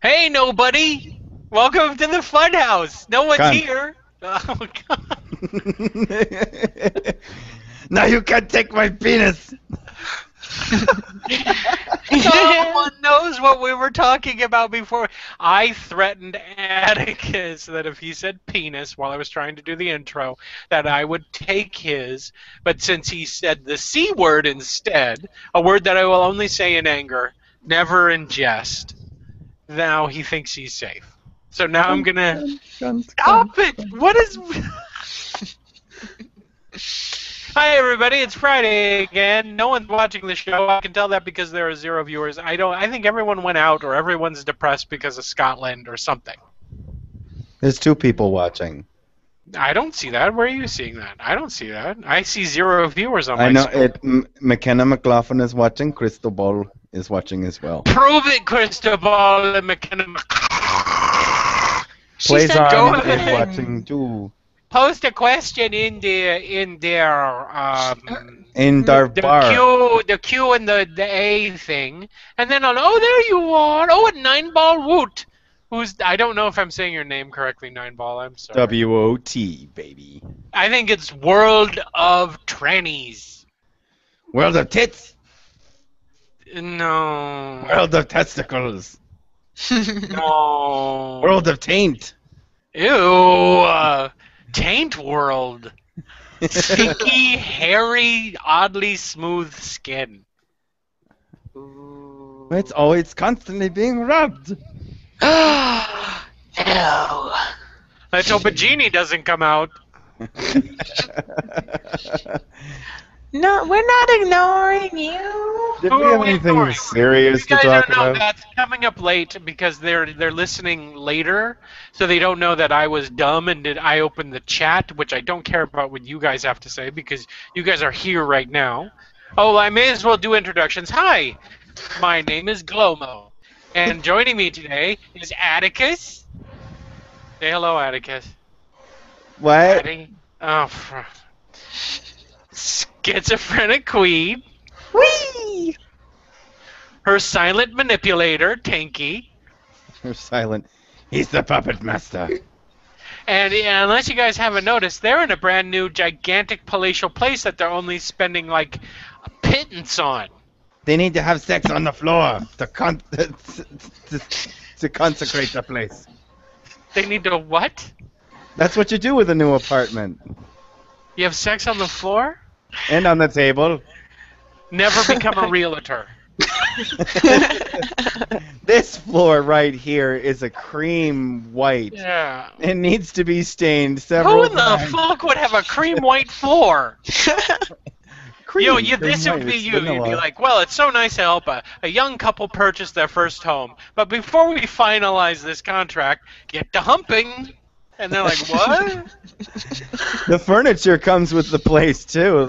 Hey, nobody! Welcome to the Funhouse. No one's Cunt. here. Oh God! Now you can't take my penis. Someone knows what we were talking about before. I threatened Atticus that if he said penis while I was trying to do the intro, that I would take his. But since he said the C word instead, a word that I will only say in anger, never in jest, now he thinks he's safe. So now I'm Cunt, gonna cunt, cunt, cunt, stop it. cunt. What is? Hi everybody, it's Friday again. No one's watching the show. I can tell that because there are 0 viewers. I think everyone went out or everyone's depressed because of Scotland or something. There's 2 people watching. I don't see that. Where are you seeing that? I don't see that. I see 0 viewers on I my know screen. it. McKenna McLaughlin is watching. Crystal Ball is watching as well. Prove it, Cristobal and McKenna. Plays said go on is ahead. watching too. Post a question in their In the Darbar. the Q and the A thing, and then there you are. Oh, a 9-ball woot. I don't know if I'm saying your name correctly, 9-ball. I'm sorry. WOT, baby. I think it's World of Trannies. World of tits. No. World of testicles. No. World of taint. Ew. Taint World. Stinky, hairy, oddly smooth skin. Ooh. It's always constantly being rubbed. No. Let's hope a genie doesn't come out. No, we're not ignoring you. Did Who we are have we anything ignoring? serious You to guys talk don't know about? that's coming up late because they're listening later, so they don't know that I was dumb and did I opened the chat, which I don't care about what you guys have to say because you guys are here right now. Oh, I may as well do introductions. Hi, my name is Glomo, and joining me today is Atticus. Say hello, Atticus. What? Addy. Oh, schizophrenic queen. Whee! Her silent manipulator, Tinky. You're silent. He's the puppet master. And unless you guys haven't noticed, they're in a brand new gigantic palatial place that they're only spending like a pittance on. They need to have sex on the floor to consecrate the place. They need to what? That's what you do with a new apartment. You have sex on the floor? And on the table. Never become a realtor. This floor right here is a cream white. Yeah. It needs to be stained several Who in the times. fuck would have a cream white floor? Cream, This cream would be white, you. You'd be vanilla. like, well, it's so nice to help a young couple purchase their first home. But before we finalize this contract, get to humping. And they're like, what? The furniture comes with the place too.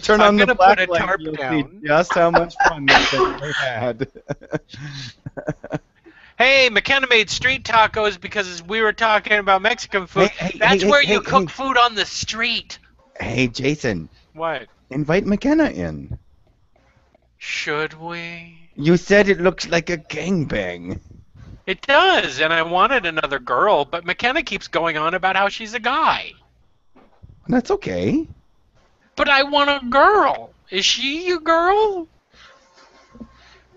Turn I'm on the gonna black put a light, tarp you'll down. see just how much fun this thing we had. Hey, McKenna made street tacos because we were talking about Mexican food. Hey, That's hey, where hey, you hey, cook hey. food on the street. Hey, Jason, What? invite McKenna in. Should we? You said it looks like a gangbang. It does, and I wanted another girl, but McKenna keeps going on about how she's a guy. That's okay. But I want a girl. Is she a girl?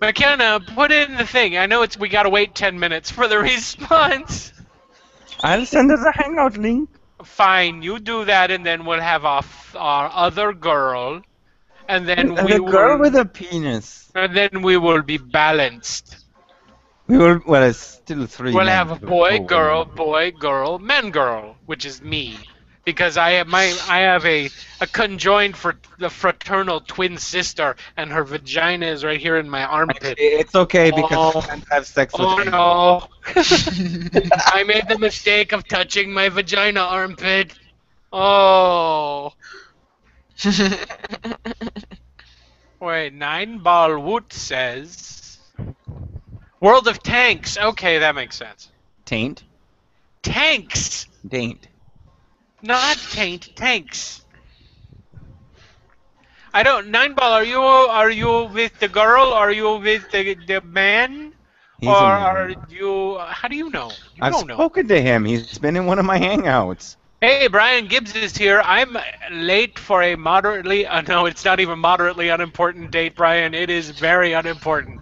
McKenna, put in the thing. I know we gotta wait 10 minutes for the response. I'll send her the hangout link. Fine, you do that, and then we'll have our other girl, and then And we a girl will, with a penis. and then we will be balanced. We will. Well, it's still 3. We'll men have a to boy, go girl, man, girl, which is me, because I have a conjoined the fraternal twin sister, and her vagina is right here in my armpit. It's okay because Oh. we can't have sex with Oh her. no! I made the mistake of touching my vagina armpit. Oh. Wait, 9-ball woot says World of Tanks. Okay, that makes sense. Taint? Tanks, Taint. not taint. Tanks. I don't. 9-ball. Are you with the girl? Are you with the man? He's Or a are man. you? How do you know? You I've don't know. spoken to him. He's been in one of my hangouts. Hey, Brian Gibbs is here. I'm late for a moderately. No, it's not even moderately unimportant date, Brian. It is very unimportant.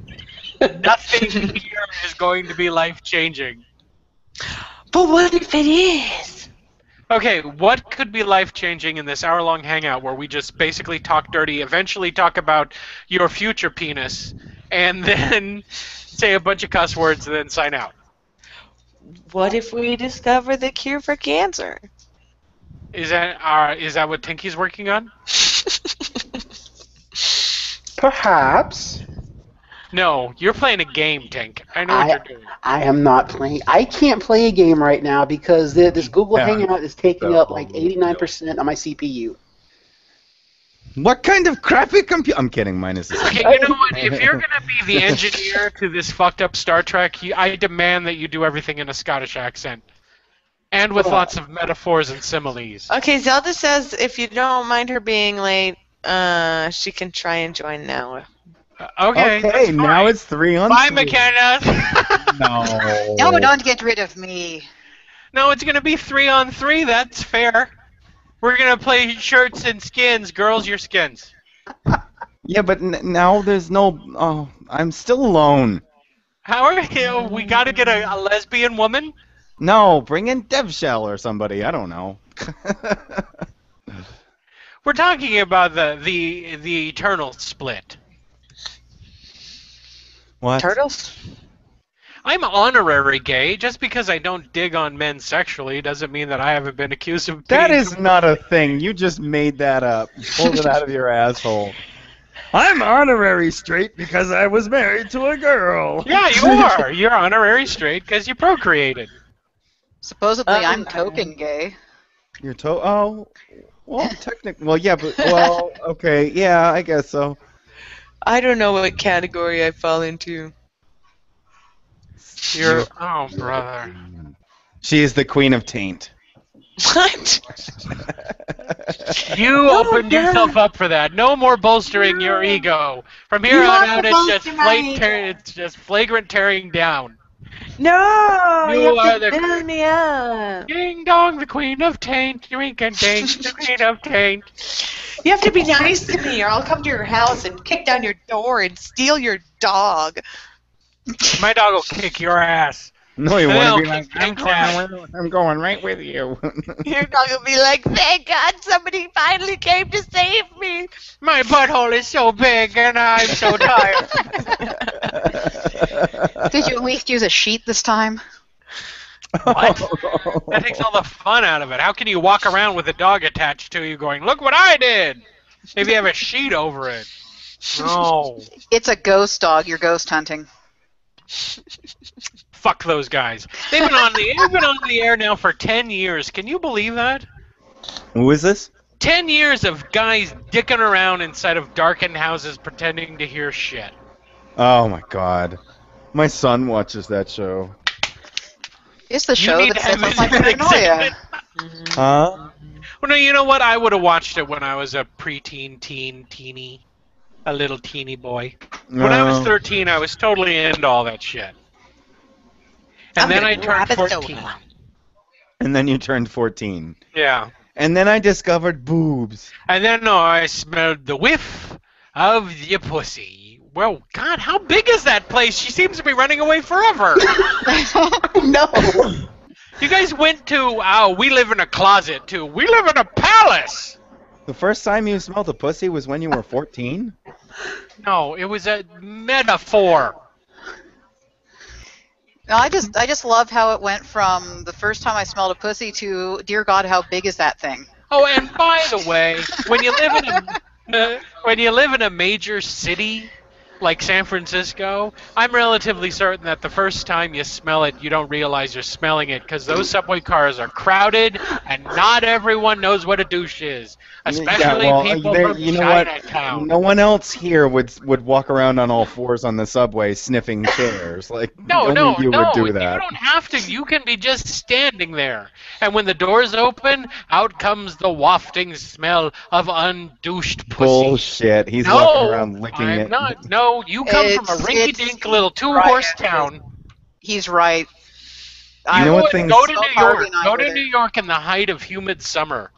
Nothing here is going to be life changing. But what if it is? Okay, what could be life changing in this hour-long hangout where we just basically talk dirty, eventually talk about your future penis, and then say a bunch of cuss words and then sign out? What if we discover the cure for cancer? Is that what Tinky's working on? Perhaps. No, you're playing a game, Tink. I know what you're doing. I am not playing. I can't play a game right now because this Google Hangout is taking up like 89% of my CPU. What kind of crappy computer? I'm kidding. Mine is the same. Okay, you know what? If you're gonna be the engineer to this fucked up Star Trek, I demand that you do everything in a Scottish accent. And with lots of metaphors and similes. Okay, Zelda says if you don't mind her being late, she can try and join now. Okay, that's now fine. it's 3 on Bye, 3. McKenna. No. No, don't get rid of me. No, it's gonna be 3 on 3. That's fair. We're gonna play shirts and skins. Girls, your skins. Yeah, but now there's no. Oh, I'm still alone. How are you? We gotta get a lesbian woman. No, bring in DevShell or somebody. I don't know. We're talking about the eternal split. What? Turtles? I'm honorary gay. Just because I don't dig on men sexually doesn't mean that I haven't been accused of being... That is not a thing. You just made that up. You pulled it out of your asshole. I'm honorary straight because I was married to a girl. Yeah, you are. You're honorary straight because you procreated. Supposedly, I'm token gay. You're oh, well, technically, well, yeah, but well, okay, yeah, I guess so. I don't know what category I fall into. You're oh, brother. She is the queen of taint. What? You opened yourself up for that. No more bolstering your ego. From here on out, it's just flagrant tearing down. No! You You are have the- to build me up. Ding dong, the queen of taint. Drink and ding, the queen of taint. You have to be nice to me, or I'll come to your house and kick down your door and steal your dog. My dog will kick your ass. No, you Well, want to be like, kick that. I'm going right with you. Your dog will be like, thank God somebody finally came to save me. My butthole is so big and I'm so tired. Did you at least use a sheet this time? What? That takes all the fun out of it. How can you walk around with a dog attached to you going, look what I did? Maybe have a sheet over it. No. It's a ghost dog. You're ghost hunting. Fuck those guys. They've been on the air now for 10 years. Can you believe that? Who is this? 10 years of guys dicking around inside of darkened houses pretending to hear shit. Oh my god. My son watches that show. It's the You show need that to sets have off my an paranoia. Huh? Well, no, you know what? I would have watched it when I was a preteen, teeny, a little teeny boy. When I was 13, I was totally into all that shit. And then I turned 14. And then you turned 14. Yeah. And then I discovered boobs. And then I smelled the whiff of your pussy. Well, God, how big is that place? She seems to be running away forever. No. You guys went to, we live in a closet, to, we live in a palace. The first time you smelled a pussy was when you were 14? No, it was a metaphor. No, I just love how it went from the first time I smelled a pussy to, dear God, how big is that thing? Oh, and by the way, when you live in a major city like San Francisco, I'm relatively certain that the first time you smell it, you don't realize you're smelling it because those subway cars are crowded and not everyone knows what a douche is, especially people from Chinatown. No one else here would walk around on all fours on the subway sniffing chairs. Like only you would do that. You don't have to. You can be just standing there. And when the doors open, out comes the wafting smell of undouched pussy. Bullshit. He's walking around licking it. No, you come from a rinky-dink little two-horse town. He's right. You know what things? Go to Both New Harvey York. and I Go were to there. New York in the height of humid summer.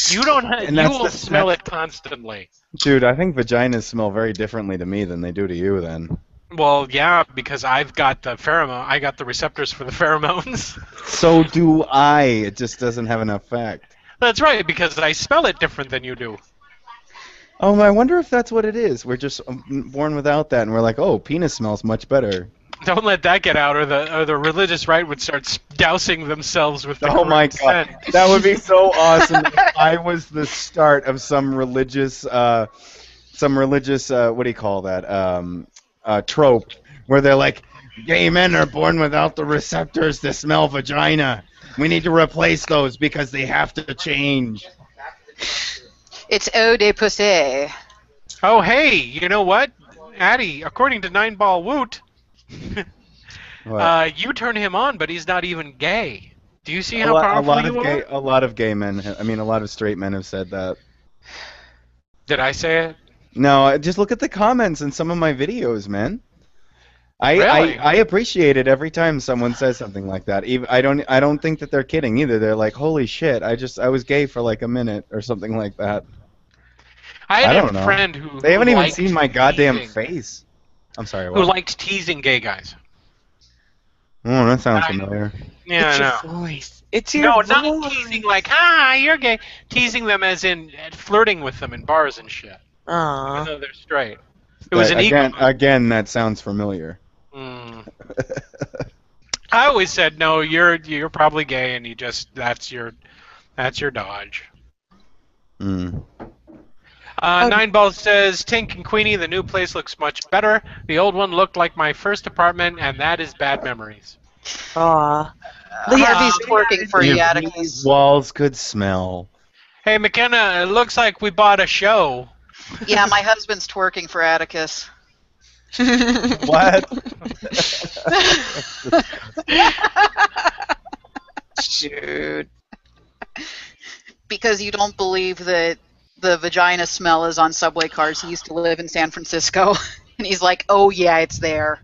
You don't. And You that's will the- smell that's- it constantly. Dude, I think vaginas smell very differently to me than they do to you. Then. Well, yeah, because I've got the pheromone. I got the receptors for the pheromones. So do I. It just doesn't have an effect. That's right, because I smell it different than you do. Oh, I wonder if that's what it is. We're just born without that, and we're like, oh, penis smells much better. Don't let that get out, or the religious right would start dousing themselves with the Oh my correct god, scent. that would be so awesome if I was the start of some religious, what do you call that, trope, where they're like, gay men are born without the receptors to smell vagina. We need to replace those because they have to change. It's eau de pussy. Oh, hey, you know what, Addie? According to Nine Ball Woot, What? you turn him on, but he's not even gay. Do you see a, how lot, powerful you are? a lot of gay men, a lot of straight men have said that. Did I say it? No, just look at the comments in some of my videos, man. Really? I appreciate it every time someone says something like that. Even I don't think that they're kidding either. They're like, "Holy shit! I was gay for like a minute or something like that." I I had don't a know. friend who They haven't even liked seen my goddamn teasing- face. I'm sorry. Who What? liked teasing gay guys? Oh, that sounds I- familiar. Yeah, It's I your know. voice. It's your No, voice. not teasing like, "Ah, you're gay." Teasing them as in flirting with them in bars and shit. Even Aw. though they're straight. It was an again, ego. again, that sounds familiar. Mm. I always said, no, you're probably gay, and you just that's your dodge. Mm. Nine Balls says, Tink and Queenie, the new place looks much better. The old one looked like my first apartment, and that is bad memories. Aw. Harvey's twerking for you, If Atticus. these walls could smell. Hey, McKenna, it looks like we bought a show. Yeah, my husband's twerking for Atticus. What? Dude. Because you don't believe that the vagina smell is on subway cars. He used to live in San Francisco. And he's like, oh, yeah, it's there.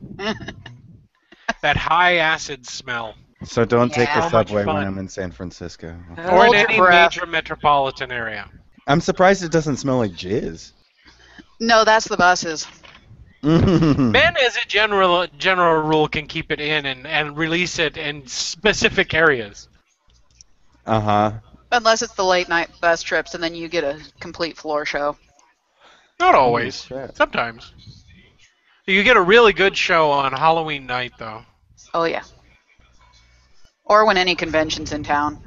That high acid smell. So don't take Yeah. the So much subway when fun. I'm in San Francisco. Or in Hold your any breath. major metropolitan area. I'm surprised it doesn't smell like jizz. No, that's the buses. Men, as a general rule, can keep it in and release it in specific areas. Uh-huh. Unless it's the late night bus trips, and then you get a complete floor show. Not always. shit. Sometimes. You get a really good show on Halloween night, though. Oh, yeah. Or when any convention's in town.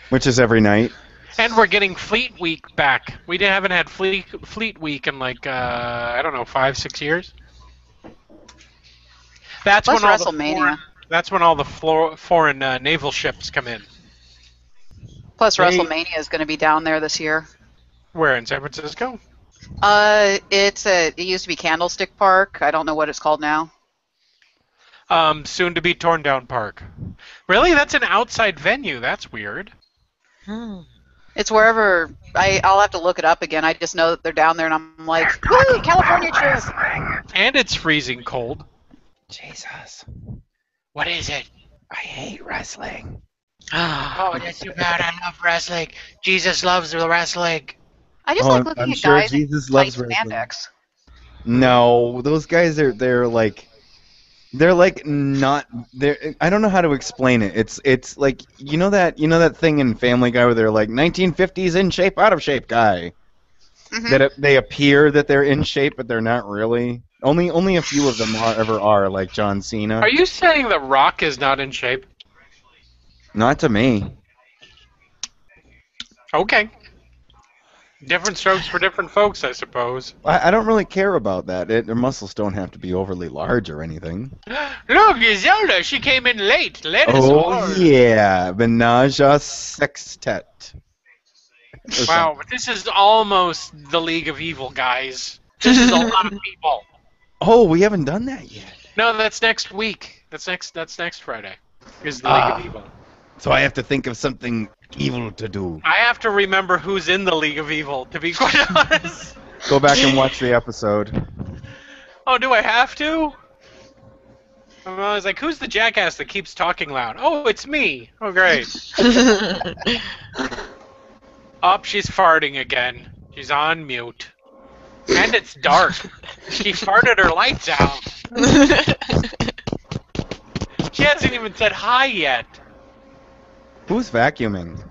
Which is every night. And we're getting Fleet Week back. We haven't had Fleet Week in like, I don't know, 5-6 years. That's Plus when all WrestleMania. that's when all the foreign naval ships come in. Plus, Hey. WrestleMania is going to be down there this year. Where, in San Francisco? It used to be Candlestick Park. I don't know what it's called now. Soon to be torn down park. Really? That's an outside venue. That's weird. It's wherever. I'll have to look it up again. I just know that they're down there, and I'm like, woo, California trip. And it's freezing cold. Jesus. What is it? I hate wrestling. Oh, that's too bad. I love wrestling. Jesus loves the wrestling. I just Oh, like looking I'm at sure guys Jesus in tight loves wrestling. spandex. No, those guys they're like not I don't know how to explain it. It's like you know that thing in Family Guy where they're like 1950s in shape, out of shape guy. Mhm. That they appear that they're in shape but they're not really. Only a few of them are like John Cena. Are you saying The Rock is not in shape? Not to me. Okay. Different strokes for different folks, I suppose. I don't really care about that. Their muscles don't have to be overly large or anything. Look, Zelda, she came in late. Let us Oh all. yeah, Menage a Sextet. Or Wow, but this is almost the League of Evil, guys. This is a lot of people. Oh, we haven't done that yet. No, that's next week. That's next Friday. Is the League of Evil. So I have to think of something evil to do. I have to remember who's in the League of Evil, to be quite honest. Go back and watch the episode. Oh, do I have to? I'm always like, who's the jackass that keeps talking loud? Oh, it's me. Oh, great. Oh, she's farting again. She's on mute. And it's dark. She farted her lights out. She hasn't even said hi yet. Who's vacuuming?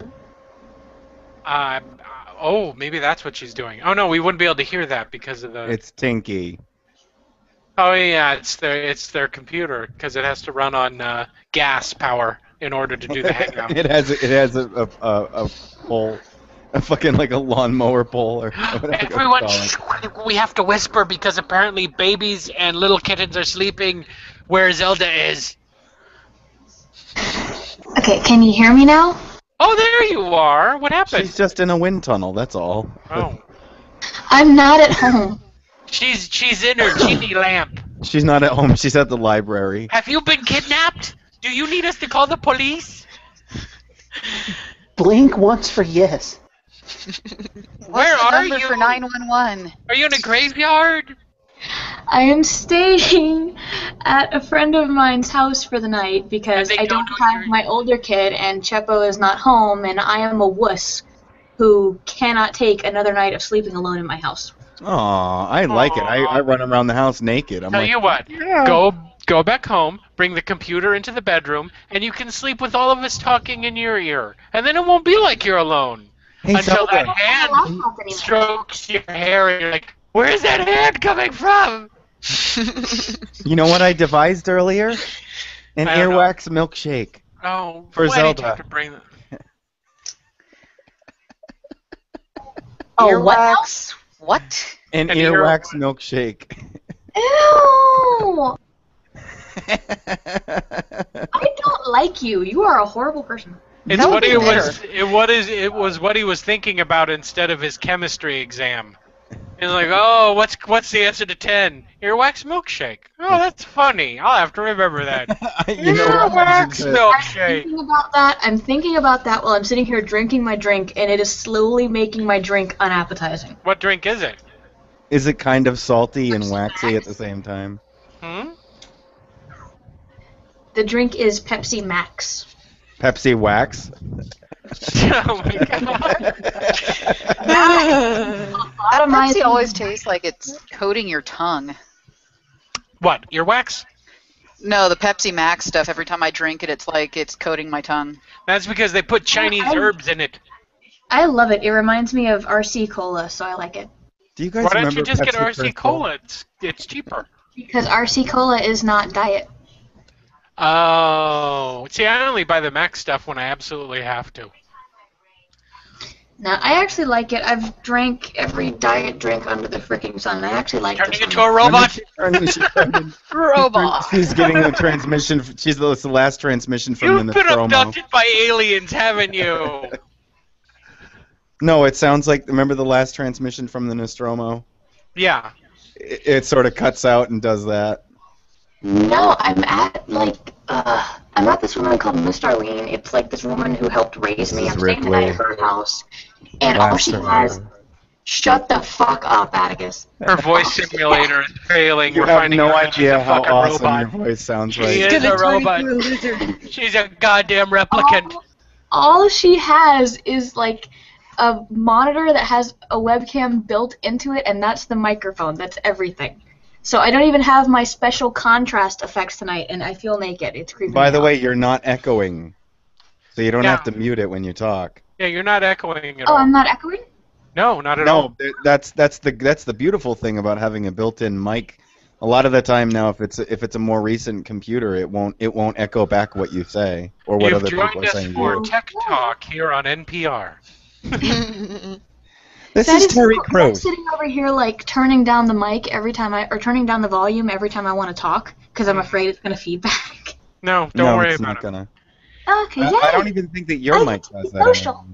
Oh, maybe that's what she's doing. Oh no, we wouldn't be able to hear that because of the. It's Tinky. Oh yeah, it's their computer because it has to run on gas power in order to do the hangout. it has a pole, a fucking like a lawnmower pole or whatever. Everyone, we have to whisper because apparently babies and little kittens are sleeping where Zelda is. Okay, can you hear me now? Oh, there you are. What happened? She's just in a wind tunnel. That's all. Oh. I'm not at home. She's in her genie lamp. She's not at home. She's at the library. Have you been kidnapped? Do you need us to call the police? Blink once for yes. Where What's the are number you? for 911? Are you in a graveyard? I am staying at a friend of mine's house for the night because And they I don't don't know have you're- my older kid and Chepo is not home and I am a wuss who cannot take another night of sleeping alone in my house. Aw, I like it. I run around the house naked. I'm Tell like, you what, go back home, bring the computer into the bedroom, and you can sleep with all of us talking in your ear. And then it won't be like you're alone. hey, Until that Zelda. hand Laptop anymore. strokes your hair and you're like, where's that hand coming from? You know what I devised earlier? An I don't know. earwax milkshake. Oh, For why did you Zelda. have to bring that? Oh, what now? Earwax. What? An An earwax milkshake. Ew! I don't like you. You are a horrible person. It's That would what be he better. it was what he was thinking about instead of his chemistry exam. He's like, oh, what's the answer to 10? Earwax milkshake. Oh, that's funny. I'll have to remember that. You know what? Earwax I'm milkshake. thinking about that. I'm thinking about that while I'm sitting here drinking my drink, and it is slowly making my drink unappetizing. What drink is it? Is it kind of salty and waxy at the same time? Hmm? The drink is Pepsi Max. Pepsi wax? Oh my god. That my Pepsi always tastes like it's coating your tongue. What? Earwax? No, the Pepsi Max stuff, every time I drink it, it's like it's coating my tongue. That's because they put Chinese herbs in it. I love it. It reminds me of RC Cola, so I like it. Do you guys Why don't remember you just get Pepsi RC Crystal? Cola? It's cheaper. Because RC Cola is not diet. Oh, see, I only buy the Max stuff when I absolutely have to. Now, I actually like it. I've drank every diet drink under the freaking sun. I actually like Turning this into one. a robot. Robot. She's getting the transmission. It's the last transmission from You've the been Nostromo. abducted by aliens, haven't you? No, it sounds like, remember the last transmission from the Nostromo? Yeah. It sort of cuts out and does that. No, I'm at, I'm at this woman called Miss Darlene. It's like this woman who helped raise me. This is I'm staying the Ripley. night at her house. And all Last she survivor. has... Shut the fuck up, Atticus. Her voice simulator is failing. You We're have finding no out that she's idea a how fucking awesome robot. your voice sounds She right. is a robot. She's a goddamn replicant. All she has is, a monitor that has a webcam built into it, and that's the microphone. That's everything. So I don't even have my special contrast effects tonight, and I feel naked. It's creepy. By the way, you're not echoing, so you don't Yeah. have to mute it when you talk. Yeah, you're not echoing at Oh, all. I'm not echoing? No, not at all. No, that's the beautiful thing about having a built-in mic. A lot of the time now, if it's a more recent computer, it won't echo back what you say or what You've other people joined are us saying. to for you. Tech Talk here on NPR. This That is Terry cool. I'm Crews. sitting over here, turning down the mic every time or turning down the volume every time I want to talk, because I'm afraid it's going to feedback. No, don't No, worry it's about not it. gonna. Okay, I yay. don't even think that your I mic get to does be that. social.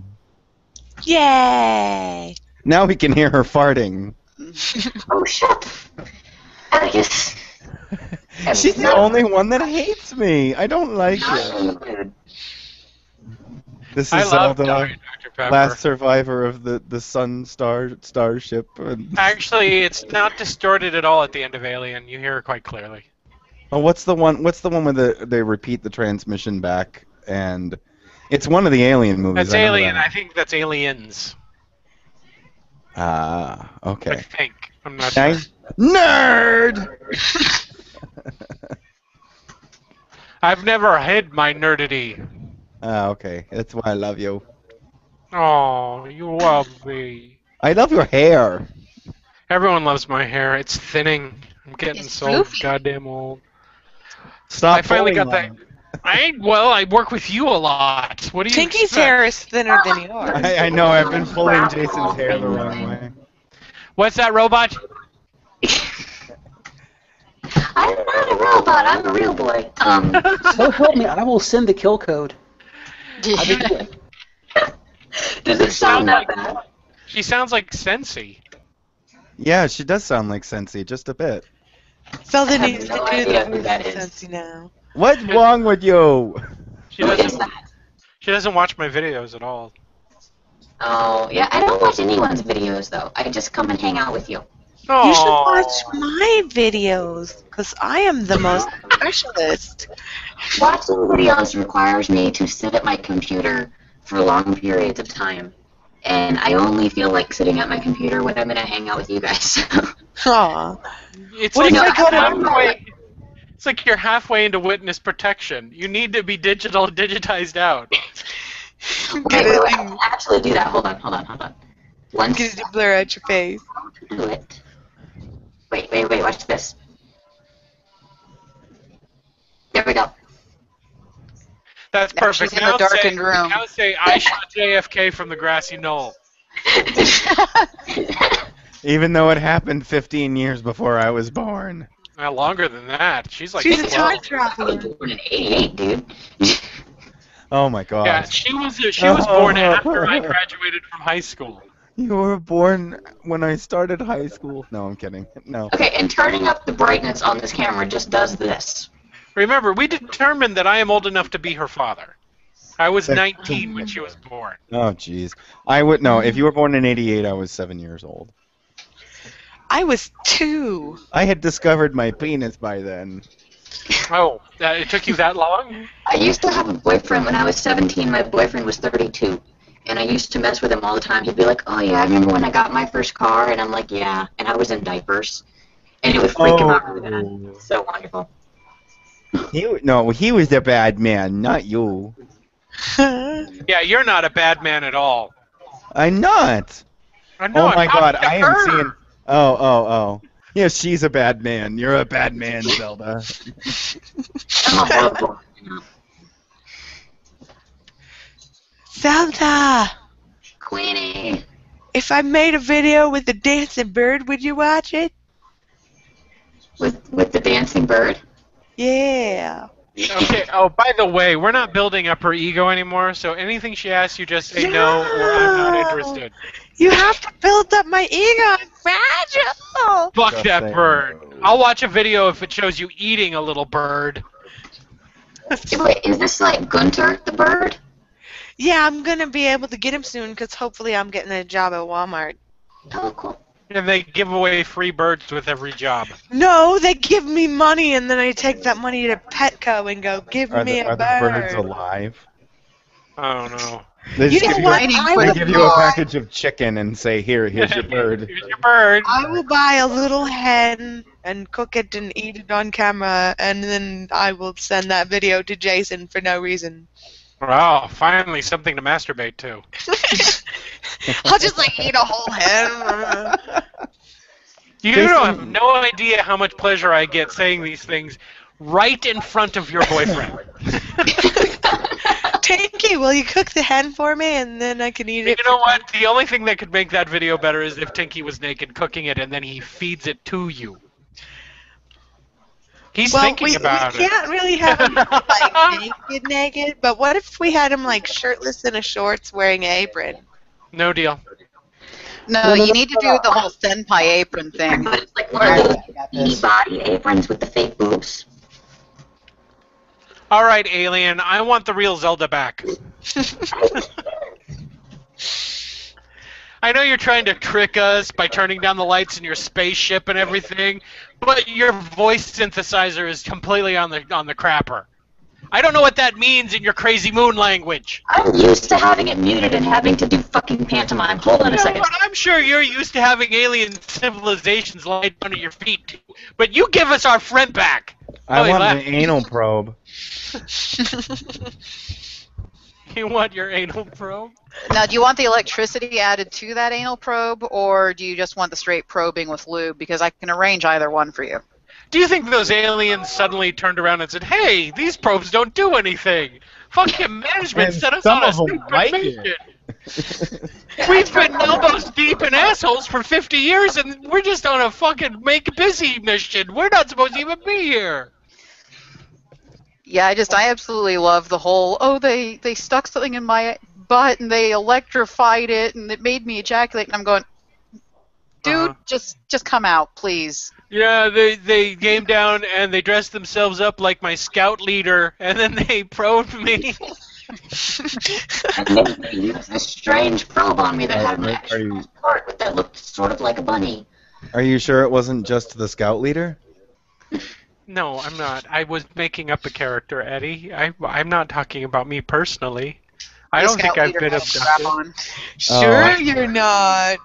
Yay! Now we can hear her farting. Oh, shut. Atticus. She's the only one that hates me. I don't like it. This I is love Zelda, Dr. Pepper. last survivor of the Sun Starship. Actually, it's not distorted at all at the end of Alien. You hear her quite clearly. Oh, what's the one? What's the one where they repeat the transmission back? And it's one of the Alien movies. That's I know Alien. that. I think that's Aliens. Ah, I okay. think. I'm not sure. Nerd. I've never hid my nerdity. Ah, okay. That's why I love you. Oh, you love me. I love your hair. Everyone loves my hair. It's thinning. I'm getting It's so floofy. goddamn old. Stop I finally pulling got on that. it. I work with you a lot. What do you Tinky's expect? hair is thinner than yours. I know. I've been pulling Jason's hair the wrong way. What's that, robot? I'm not a robot. I'm a real boy. So help me, I will send the kill code. I'll be good. Does it sound that bad? She sounds like Sensi. Yeah, she does sound like Sensi, just a bit. Zelda I have needs no to do idea the who that voice is. Sensi now. What's wrong with you? She Who is doesn't. that? She doesn't watch my videos at all. Oh, yeah. I don't watch anyone's videos though. I just come and hang out with you. You should Oh. watch my videos, because I am the most specialist. Watching videos requires me to sit at my computer for long periods of time. And I only feel like sitting at my computer when I'm going to hang out with you guys. Aw. It's What like if I you're go to- halfway. It's like you're halfway into witness protection. You need to be digitized out. Get wait, it I can actually do that. Hold on. Once Get it to blur out your face. I do it. Wait, watch this. There we go. That's Now perfect. she's in the darkened room. Now say I shot JFK from the grassy knoll. Even though it happened 15 years before I was born. Longer than that. She's like She's a 12. time traveler. Born in '88, dude. Oh my god. Yeah, she was born after I graduated from high school. You were born when I started high school. No, I'm kidding. No. Okay, and turning up the brightness on this camera just does this. Remember, we determined that I am old enough to be her father. I was 19 when she was born. Oh jeez. I would no. If you were born in '88, I was 7 years old. I was 2. I had discovered my penis by then. Oh, it took you that long? I used to have a boyfriend when I was 17. My boyfriend was 32. And I used to mess with him all the time. He'd be like, oh, yeah, I remember when I got my first car. And I'm like, yeah. And I was in diapers. And it would freak him out really bad. So wonderful. He was a bad man, not you. Yeah, you're not a bad man at all. I'm not. I know, Oh my I'm god, talking to I am her. seeing. Oh. Yeah, she's a bad man. You're a bad man, Zelda. I'm a horrible. Zelda, Queenie. if I made a video with the dancing bird, would you watch it? With the dancing bird. Yeah. Okay, oh, by the way, we're not building up her ego anymore, so anything she asks, you just say no or I'm not interested. You have to build up my ego. I'm fragile. Fuck Just that say bird. no. I'll watch a video if it shows you eating a little bird. Wait, is this like Gunter the bird? Yeah, I'm going to be able to get him soon because hopefully I'm getting a job at Walmart. Oh, cool. And they give away free birds with every job. No, they give me money and then I take that money to Petco and go, give Are me the a bird. birds alive? I don't know. They You just know give what? Waiting I for They will, the give you a bird. package of chicken and say, here's your bird. Here's your bird. I will buy a little hen and cook it and eat it on camera and then I will send that video to Jason for no reason. Wow, finally something to masturbate to. I'll just like eat a whole hen. You Jason- don't have no idea how much pleasure I get saying these things right in front of your boyfriend. Tinky, will you cook the hen for me and then I can eat You it? know what? The only thing that could make that video better is if Tinky was naked cooking it and then he feeds it to you. He's Well, thinking we about it. can't really have him like naked, but what if we had him like shirtless in a shorts wearing an apron? No deal. No, you need to do the whole senpai apron thing. But it's like one of those body aprons with the fake boobs. All right, alien. I want the real Zelda back. I know you're trying to trick us by turning down the lights in your spaceship and everything, but your voice synthesizer is completely on the crapper. I don't know what that means in your crazy moon language. I'm used to having it muted and having to do fucking pantomime. Hold on a second. But I'm sure you're used to having alien civilizations lie under your feet, too. But you give us our friend back. I want an anal probe. You want your anal probe? Now, do you want the electricity added to that anal probe, or do you just want the straight probing with lube? Because I can arrange either one for you. Do you think those aliens suddenly turned around and said, "Hey, these probes don't do anything. Fucking management set us on a stupid mission. We've been elbows deep in assholes for 50 years, and we're just on a fucking make busy mission. We're not supposed to even be here." Yeah, I absolutely love the whole, they stuck something in my butt and they electrified it and it made me ejaculate, and I'm going, dude, just come out, please. Yeah, they came down and they dressed themselves up like my scout leader, and then they probed me. And then they used this strange probe on me that had an actual part that looked sort of like a bunny. Are you sure it wasn't just the scout leader? No, I'm not. I was making up a character, Eddie. I'm not talking about me personally. I don't think I've been abducted. Sure, you're not.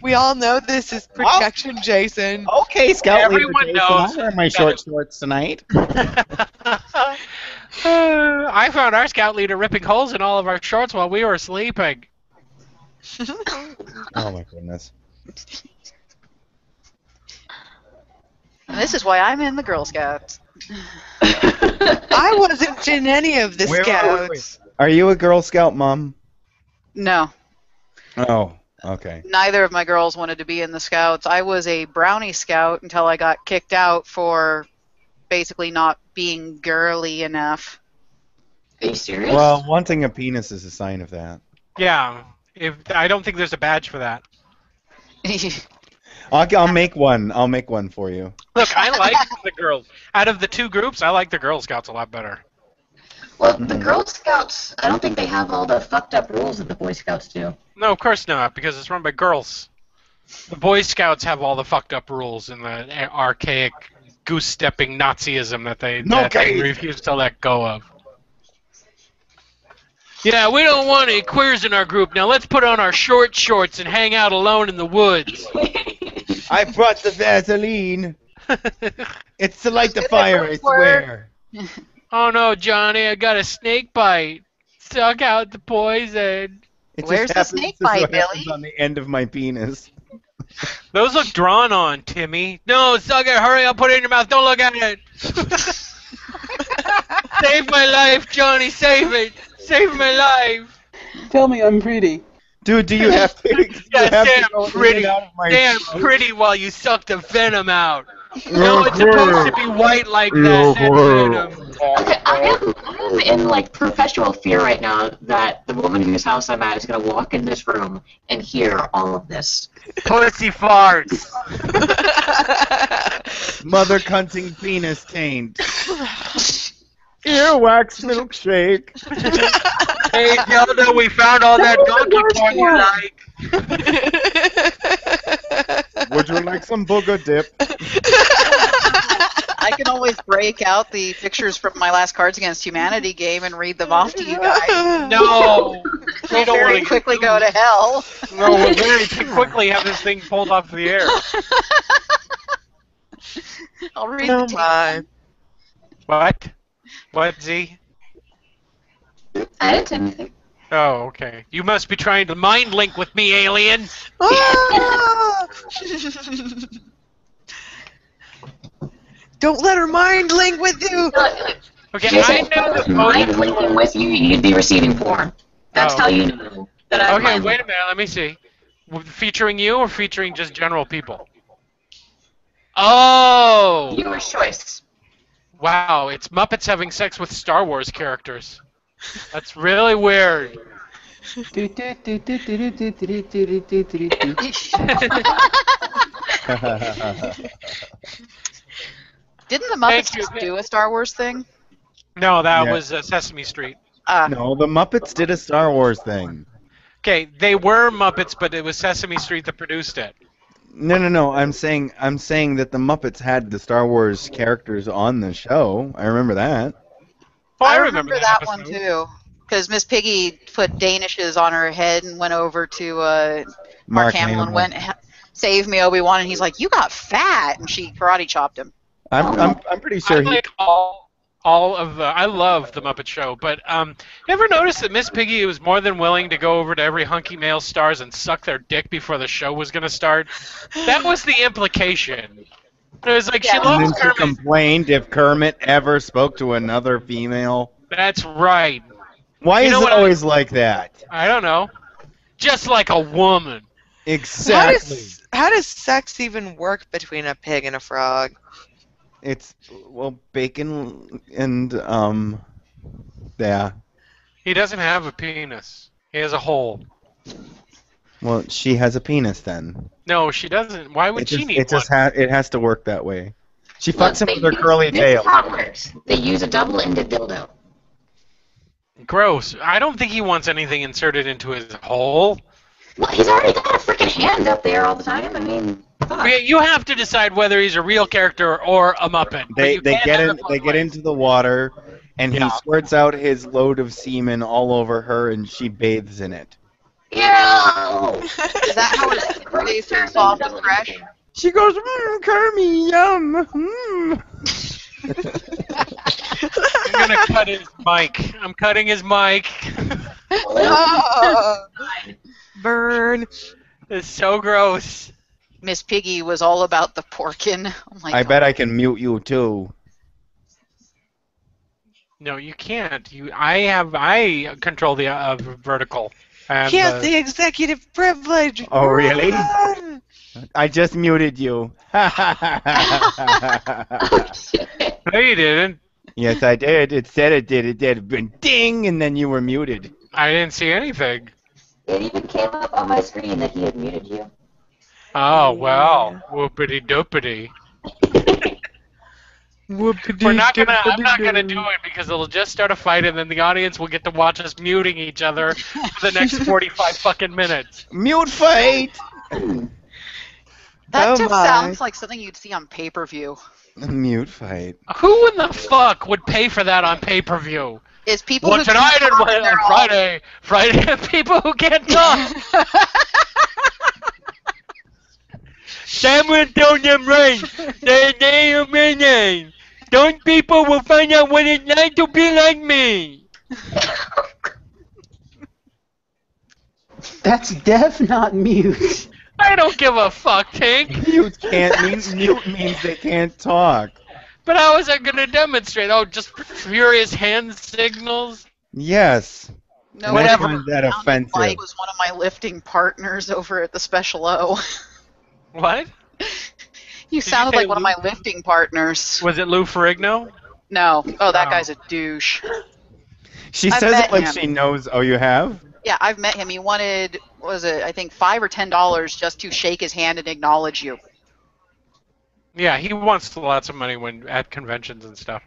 We all know this is projection, Jason. Okay, Scout Leader Everyone Jason, knows I'll wear my short shorts tonight. I found our scout leader ripping holes in all of our shorts while we were sleeping. Oh my goodness. And this is why I'm in the Girl Scouts. I wasn't in any of the Scouts. Are you a Girl Scout, Mom? No. Oh, okay. Neither of my girls wanted to be in the Scouts. I was a Brownie Scout until I got kicked out for basically not being girly enough. Are you serious? Well, wanting a penis is a sign of that. Yeah, I don't think there's a badge for that. I'll make one. I'll make one for you. Look, I like the girls. Out of the two groups, I like the Girl Scouts a lot better. Well, the Girl Scouts, I don't think they have all the fucked up rules that the Boy Scouts do. No, of course not, because it's run by girls. The Boy Scouts have all the fucked up rules and the archaic goose-stepping Nazism that they refuse to let go of. Yeah, we don't want any queers in our group. Now let's put on our short shorts and hang out alone in the woods. I brought the Vaseline. It's to light the fire, I swear. Oh no, Johnny, I got a snake bite. Suck out the poison. Where's the snake bite, Billy? On the end of my penis. Those look drawn on, Timmy. No, suck it. Hurry up, put it in your mouth. Don't look at it. Save my life, Johnny. Save it. Save my life. Tell me I'm pretty. Dude, do you have to? Yeah, damn pretty. Damn pretty while you suck the venom out. No, it's supposed to be white like that. Venom. Okay, I am in like perpetual fear right now that the woman whose house I'm at is gonna walk in this room and hear all of this. Pussy farts. Mother cunting penis taint. Earwax milkshake. Hey, Zelda, we found all that donkey porn you like. Would you like some booger dip? I can always break out the pictures from my last Cards Against Humanity game and read them off to you guys. No, we don't Very want quickly go to hell. No, we'll very quickly have this thing pulled off the air. I'll read Oh the my. What? What, Z? I didn't say anything. Oh, okay. You must be trying to mind link with me, alien. Ah! Don't let her mind link with you. Okay, Jason, I if know I was the mind linking with you, you'd be receiving porn. That's Oh. how you know that I. Okay, wait a minute. Let me see. Featuring you or featuring just general people? Oh! Viewer's choice. Wow, it's Muppets having sex with Star Wars characters. That's really weird. Didn't the Thank Muppets you. just do a Star Wars thing? No, that Yeah. was Sesame Street. No, the Muppets did a Star Wars thing. Okay, they were Muppets, but it was Sesame Street that produced it. No. I'm saying that the Muppets had the Star Wars characters on the show. I remember that. Oh, I remember remember that one episode. too. Because Miss Piggy put Danishes on her head and went over to Mark Hamill and went, "Save me, Obi-Wan," and he's like, "You got fat," and she karate chopped him. I'm pretty sure I like all of the. I love the Muppet Show, but you ever notice that Miss Piggy was more than willing to go over to every hunky male stars and suck their dick before the show was going to start? That was the implication. It was like she Yeah. And then loves she Kermit. complained if Kermit ever spoke to another female. That's right. Why You is know it what always like that? I don't know. Just like a woman. Exactly. How does sex even work between a pig and a frog? It's bacon and yeah. He doesn't have a penis. He has a hole. Well, she has a penis then. No, she doesn't. Why would she need one? It has to work that way. She fucks him with her curly tail. This is how it works. They use a double-ended dildo. Gross. I don't think he wants anything inserted into his hole. Well, he's already got a freaking hand up there all the time. I mean, fuck. You have to decide whether he's a real character or a Muppet. They get into the water, and he squirts out his load of semen all over her, and she bathes in it. Ew! Is that how it's tastes so soft and fresh? She goes, Kermie, yum. I'm gonna cut his mic. I'm cutting his mic. Oh, burn. It's so gross. Miss Piggy was all about the porkin. Oh my I God. bet I can mute you too. No, you can't. I control the vertical. And, He has the executive privilege. Oh, really? Run! I just muted you. Oh, shit. No, you didn't. Yes, I did. It said it did. It did. Ding, and then you were muted. I didn't see anything. It even came up on my screen that he had muted you. Oh, well. Whoopity doopity. I'm not gonna do it because it'll just start a fight and then the audience will get to watch us muting each other for the next 45 fucking minutes. Mute fight! That Oh just my. sounds like something you'd see on pay-per-view. Mute fight. Who in the fuck would pay for that on pay-per-view? Is people Well, who tonight can't and talk, on they're all- Friday, people who can't talk. Someone told them right. They are my name. Those people will find out what it's like to be like me. That's deaf, not mute. I don't give a fuck, Tank. Mute means they can't talk. But how is that going to demonstrate? Oh, just furious hand signals? Yes. No, And Whatever. I find that offensive. Mike was one of my lifting partners over at the Special O. What? You Did sounded you say like one of my lifting partners. Was it Lou Ferrigno? No. Oh, that Oh. guy's a douche. She I says bet it like him. she knows. Oh, you have? Yeah, I've met him. He wanted, what was it, I think $5 or $10 just to shake his hand and acknowledge you. Yeah, he wants lots of money when at conventions and stuff.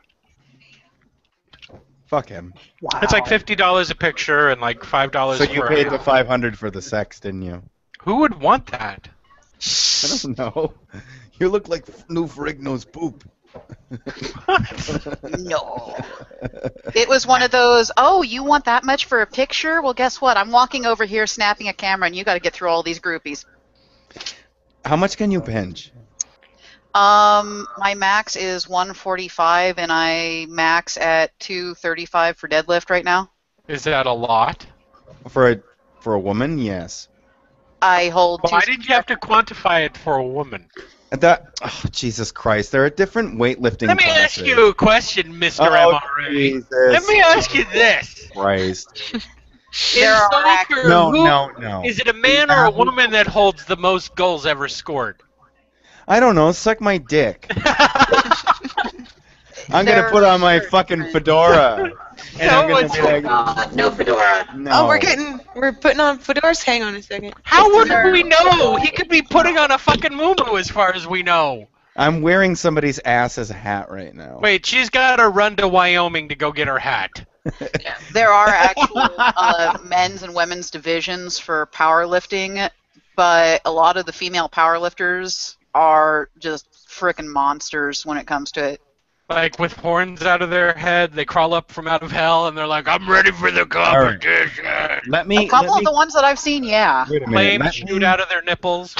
Fuck him. Wow. It's like $50 a picture and like $5 So you for paid the $500 for the sex, didn't you? Who would want that? I don't know. You look like Lou Ferrigno's poop. No. It was one of those, oh, you want that much for a picture? Well, guess what? I'm walking over here snapping a camera, and you got to get through all these groupies. How much can you pinch? My max is 145, and I max at 235 for deadlift right now. Is that a lot? For a woman, yes. I hold Why two. did you have to quantify it for a woman? Jesus Christ, there are different weightlifting Let me classes. ask you a question, Mr. Oh, MRA. Jesus Let me ask you this. Christ. There In are soccer, No, who- no. Is it a man or a woman that holds the most goals ever scored? I don't know, suck my dick. I'm There gonna put on my are fucking different- fedora. And I'm No, gonna it's- be like, God, no fedora. no. Oh, we're putting on fedoras. Hang on a second. How would we know? He could be putting on a fucking muumuu as far as we know. I'm wearing somebody's ass as a hat right now. Wait, she's got to run to Wyoming to go get her hat. There are actual men's and women's divisions for powerlifting, but a lot of the female powerlifters are just frickin' monsters when it comes to it. Like with horns out of their head, they crawl up from out of hell, and they're like, "I'm ready for the competition." Let me. A couple of the ones that I've seen, yeah. Wait a Flames minute. shoot out of their nipples.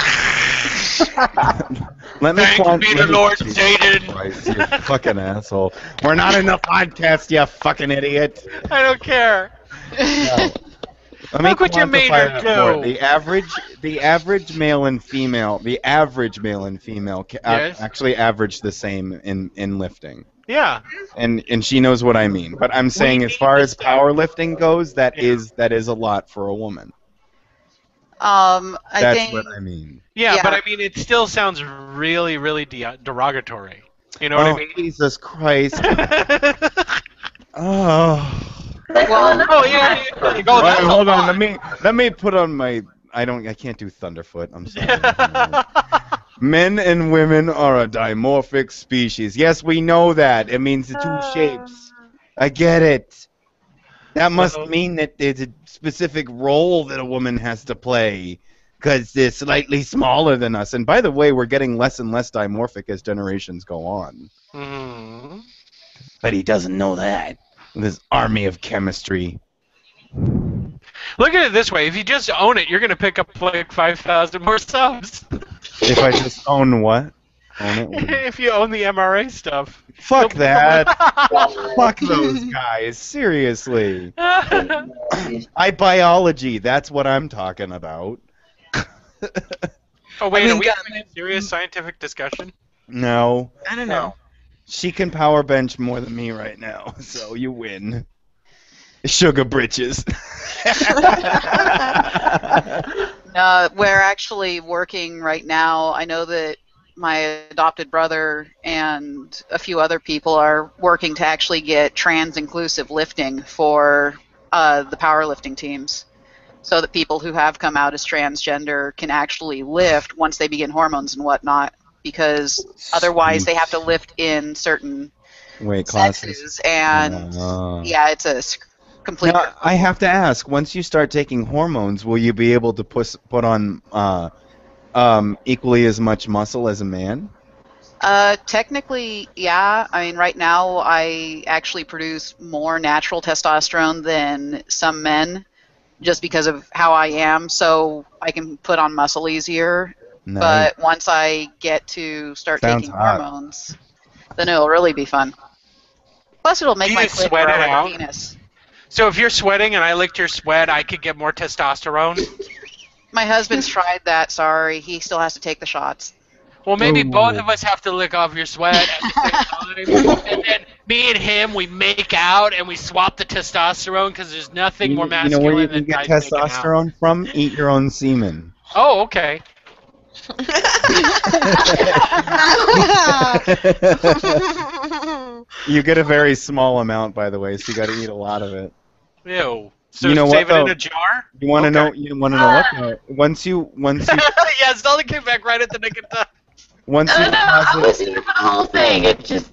Let me. Thanks be the Lord, Satan. Christ, you fucking asshole. We're not in the podcast, you fucking idiot. I don't care. No. Let me Look what you made her quantify that more. do. The average male and female, Yes. actually average the same in lifting. Yeah. And she knows what I mean. But I'm saying as far as powerlifting goes, that is a lot for a woman. I That's think what I mean. Yeah, Yeah. but I mean, it still sounds really, really derogatory. You know what I mean? Jesus Christ. Oh. well, Oh yeah. Go. Wait, That's a hold on. lot. Let me put on my. I can't do Thunderfoot. I'm sorry. Men and women are a dimorphic species. Yes, we know that. It means the two shapes. I get it. That must mean that there's a specific role that a woman has to play because they're slightly smaller than us. And by the way, we're getting less and less dimorphic as generations go on. Mhm. But he doesn't know that. With his army of chemistry. Look at it this way: if you just own it, you're gonna pick up like 5,000 more subs. If I just own what? Own it? If you own the MRA stuff. Fuck that. Fuck those guys. Seriously. Biology. That's what I'm talking about. Oh wait, I mean, are we having a serious scientific discussion? No. I don't know. She can power bench more than me right now, so you win. Sugar britches. we're actually working right now. I know that my adopted brother and a few other people are working to actually get trans-inclusive lifting for the powerlifting teams, so that people who have come out as transgender can actually lift once they begin hormones and whatnot, because otherwise they have to lift in certain Weight classes. sexes, and yeah, it's a complete... Now, I have to ask, once you start taking hormones, will you be able to put on equally as much muscle as a man? Technically, yeah. I mean, right now I actually produce more natural testosterone than some men, just because of how I am, so I can put on muscle easier. Nice. But once I get to start Sounds taking hot. hormones, then it'll really be fun. Plus, it'll make Do my you clit sweat grow it like out? a penis. So if you're sweating and I licked your sweat, I could get more testosterone. My husband's tried that. Sorry, he still has to take the shots. Well, maybe Ooh. both of us have to lick off your sweat at the same time, and then me and him, we make out and we swap the testosterone because there's nothing more You know masculine where you than can get guys making out. testosterone from? Eat your own semen. Oh, okay. You get a very small amount, by the way, so you got to eat a lot of it. Ew. So You know save what, it in though? a jar? You want to Okay. know? You want to know what? Though? Once you Yeah, Zelda came back right at the nick of time. once you deposit, the whole thing. It's just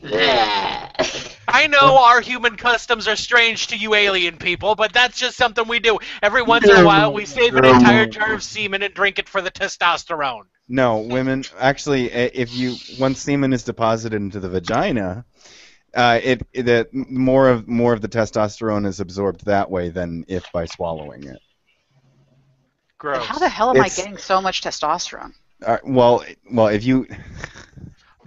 I know our human customs are strange to you alien people, but that's just something we do. Every once in a while, we save an entire jar of semen and drink it for the testosterone. no, women actually, once semen is deposited into the vagina, more of the testosterone is absorbed that way than if by swallowing it. Gross. How the hell am I It's- getting so much testosterone? Well, if you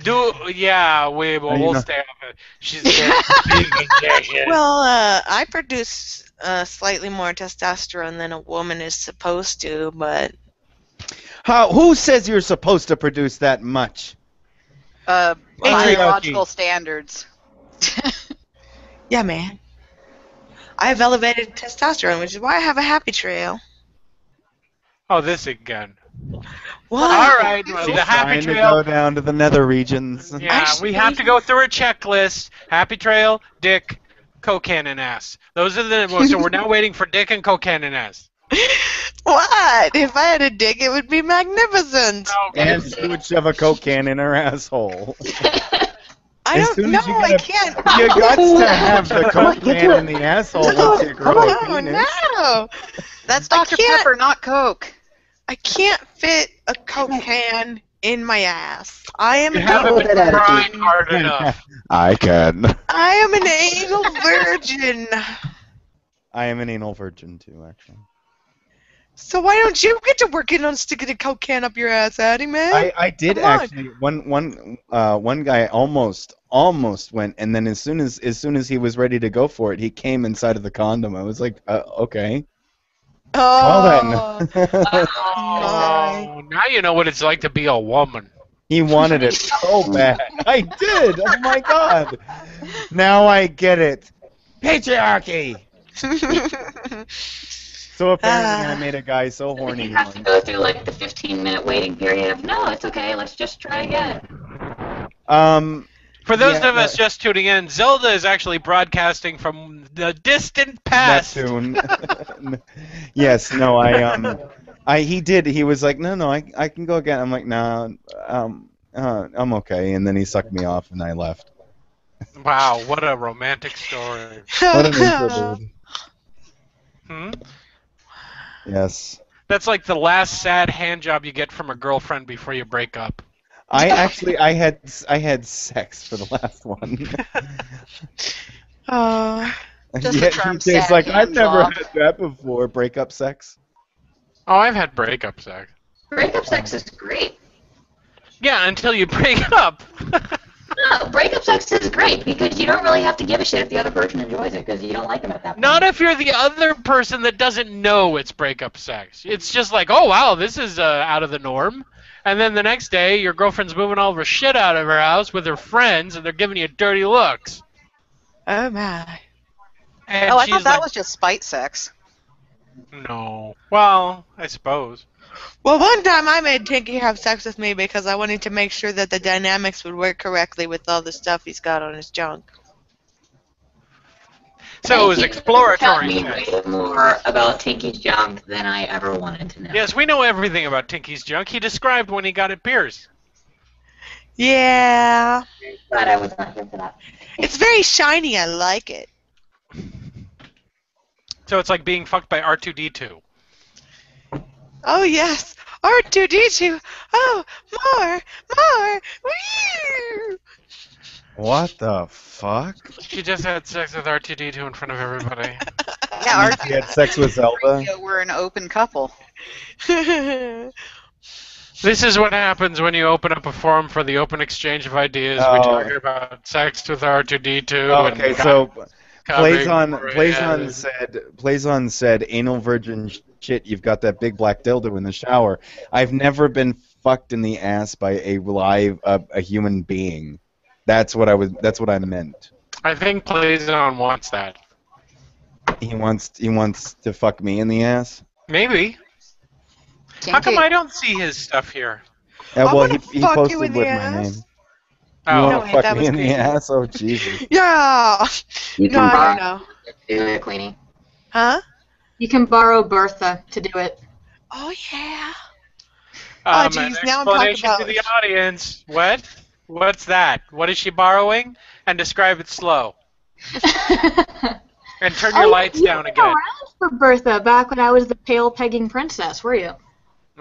Yeah, you we'll know- stay off it. She's getting Well, I produce slightly more testosterone than a woman is supposed to, but who says you're supposed to produce that much? Biological standards. yeah, man. I have elevated testosterone, which is why I have a happy trail. Oh, this again. What? All right, well, She's the happy trying to trail. go down to the nether regions. Yeah, Actually- we have to go through a checklist. Happy trail, dick, coke cannon ass. Those are the. So we're now waiting for dick and coke cannon ass. What? If I had a dick, it would be magnificent. And she would shove a Coke can in her asshole. I As don't soon know. as you I get can't. you got to have the Coke Get can to in it. the asshole once you grow a Oh penis. no! That's I Dr. can't- Pepper, not Coke. I can't fit a Coke can in my ass. I am You an haven't anal been that trying attitude. hard enough. I can. I am an anal virgin. I am an anal virgin too, actually. So why don't you get to working on sticking a Coke can up your ass, Addie, man? I did Come on. actually. One guy almost went, and then as soon as he was ready to go for it, he came inside of the condom. I was like, okay. Well Oh, then. Oh, now you know what it's like to be a woman. He wanted it so bad. I did. Oh my god. Now I get it. Patriarchy. So apparently I made a guy so If horny. you have to go through like the 15-minute waiting period of no, it's okay, let's just try again. For those Yeah, of us just tuning in, Zelda is actually broadcasting from the distant past. Neptune. Yes, no, he did. He was like, no, I can go again. I'm like, nah, I'm okay. And then he sucked me off, and I left. Wow, what a romantic story. What an interlude. Hmm? Yes. That's like the last sad hand job you get from a girlfriend before you break up. I had sex for the last one. Just the Yeah, term he's sad like, hand I've never job. had that before. Breakup sex. Oh, I've had breakup sex. Breakup sex is great. Yeah, until you break up. No, breakup sex is great because you don't really have to give a shit if the other person enjoys it because you don't like them at that point. Not if you're the other person that doesn't know it's breakup sex. It's just like, oh wow, this is out of the norm. And then the next day, your girlfriend's moving all of her shit out of her house with her friends, and they're giving you dirty looks. Oh my. And Oh, I she's thought that like, was just spite sex. no. Well, I suppose. Well, one time I made Tinky have sex with me because I wanted to make sure that the dynamics would work correctly with all the stuff he's got on his junk. So it was Thank you. exploratory Tell me sex. way more about Tinky's junk than I ever wanted to know. Yes, we know everything about Tinky's junk. He described when he got it pierced. Yeah. Glad I was not here for that. It's very shiny. I like it. So it's like being fucked by R2-D2. Oh, yes. R2-D2. Oh, more. Woo! What the fuck? She just had sex with R2-D2 in front of everybody. Yeah, our He had sex with Zelda. we're an open couple. This is what happens when you open up a forum for the open exchange of ideas. We Oh. talk about sex with R2-D2. Okay, and so covering- Plazon said, anal virgin shit, you've got that big black dildo in the shower. I've never been fucked in the ass by a human being. That's what I meant. I think Plazon wants that. He wants to fuck me in the ass. Maybe. How come I don't see his stuff here? Yeah, I well, wanna he fuck posted you with in the my ass. name. You Oh, want No, to wait, fuck that me was in the crazy. ass? Oh, Jesus. Yeah. You No, can I borrow don't know. do it, Queenie. Huh? You can borrow Bertha to do it. Oh, yeah. an geez, now I'm talking explanation to about- the audience. What? What's that? What is she borrowing? And describe it slow. And turn your lights you down were again. around for Bertha back when I was the pale pegging princess, were you?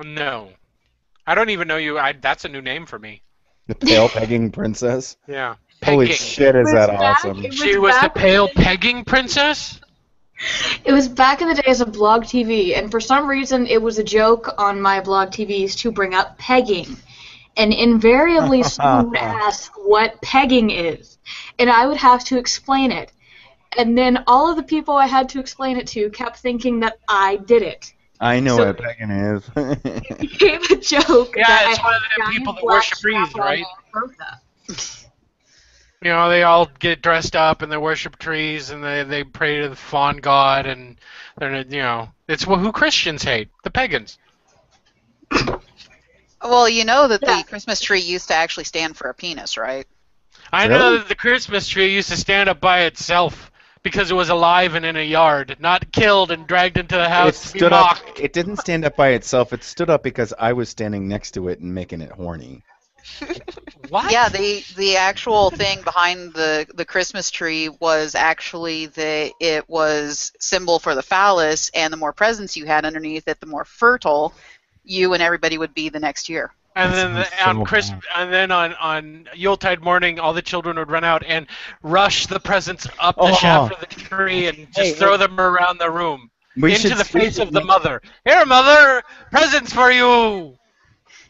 No. I don't even know you. That's a new name for me. The pale pegging princess? Yeah. Holy Pegging. shit, is that It was back- awesome. it She was the back- pale pegging princess? It was back in the days of blog TV, and for some reason it was a joke on my blog TVs to bring up pegging. And invariably someone would ask what pegging is, and I would have to explain it. And then all of the people I had to explain it to kept thinking that I did it. I know So- what pegging is. It became a joke. Yeah, that it's I one had of them a giant people that black worship trees, strap on right? Bertha. You know, they all get dressed up and they worship trees and they pray to the fawn god and they're, you know, it's who Christians hate, the pagans. Well, you know that Yeah. the Christmas tree used to actually stand for a penis, right? I know Really? that the Christmas tree used to stand up by itself because it was alive and in a yard, not killed and dragged into the It house to be stood up. mocked. It didn't stand up by itself. It stood up because I was standing next to it and making it horny. What? Yeah, the actual thing behind the Christmas tree was actually that it was symbol for the phallus, and the more presents you had underneath it, the more fertile you and everybody would be the next year. And then That sounds on so Christmas, and then on Yuletide morning, all the children would run out and rush the presents up the shaft of the tree and just throw them around the room into the face of the mother. Here, mother, presents for you.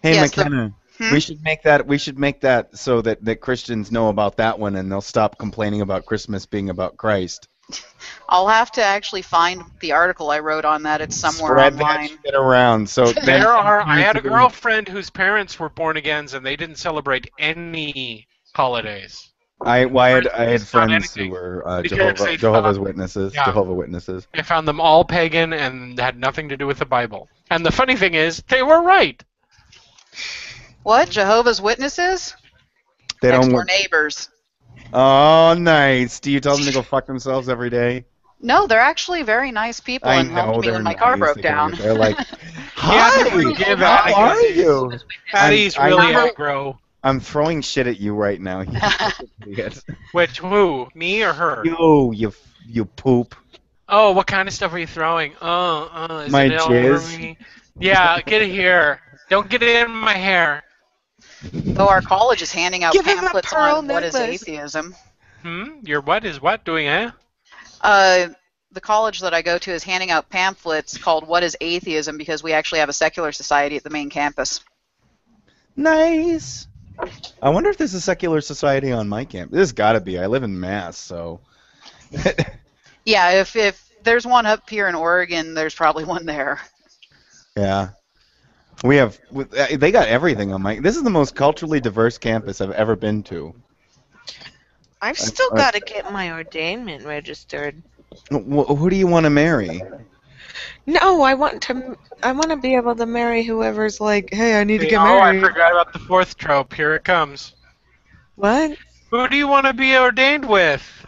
Hey, Yes, McKenna, we should make that. We should make that so that Christians know about that one, and they'll stop complaining about Christmas being about Christ. I'll have to actually find the article I wrote on that. It's somewhere Spread online. that shit around. So then There are. I had a girlfriend whose parents were born agains, and they didn't celebrate any holidays. I had Not friends anything. who were Because they Jehovah's thought- Witnesses. Yeah. Jehovah's Witnesses. I found them all pagan and had nothing to do with the Bible. And the funny thing is, they were right. What? Jehovah's Witnesses? They Next don't door work. neighbors. Oh, nice. Do you tell them to go fuck themselves every day? No, they're actually very nice people I and know helped me they're when my car nice. broke down. They're like, Yeah, hi, forgive how Atticus. are you? Patty's I'm- really I'm- aggro. I'm throwing shit at you right now. You idiot. Which, who? Me or her? You poop. Oh, what kind of stuff are you throwing? Is My it all over jizz. me? Yeah, get it here. Don't get it in my hair. Though our college is handing out Give him a pamphlets pearl on what is necklace. atheism. Your what is what doing, eh? The college that I go to is handing out pamphlets called What is Atheism, because we actually have a secular society at the main campus. Nice. I wonder if there's a secular society on my campus. There's got to be. I live in Mass, so. Yeah, if there's one up here in Oregon, there's probably one there. Yeah. We have. They got everything on my. This is the most culturally diverse campus I've ever been to. I've still got to get my ordainment registered. Who do you want to marry? No, I want to be able to marry whoever's like, hey, I need to get Oh, I married. forgot about the fourth trope. Here it comes. What? Who do you want to be ordained with?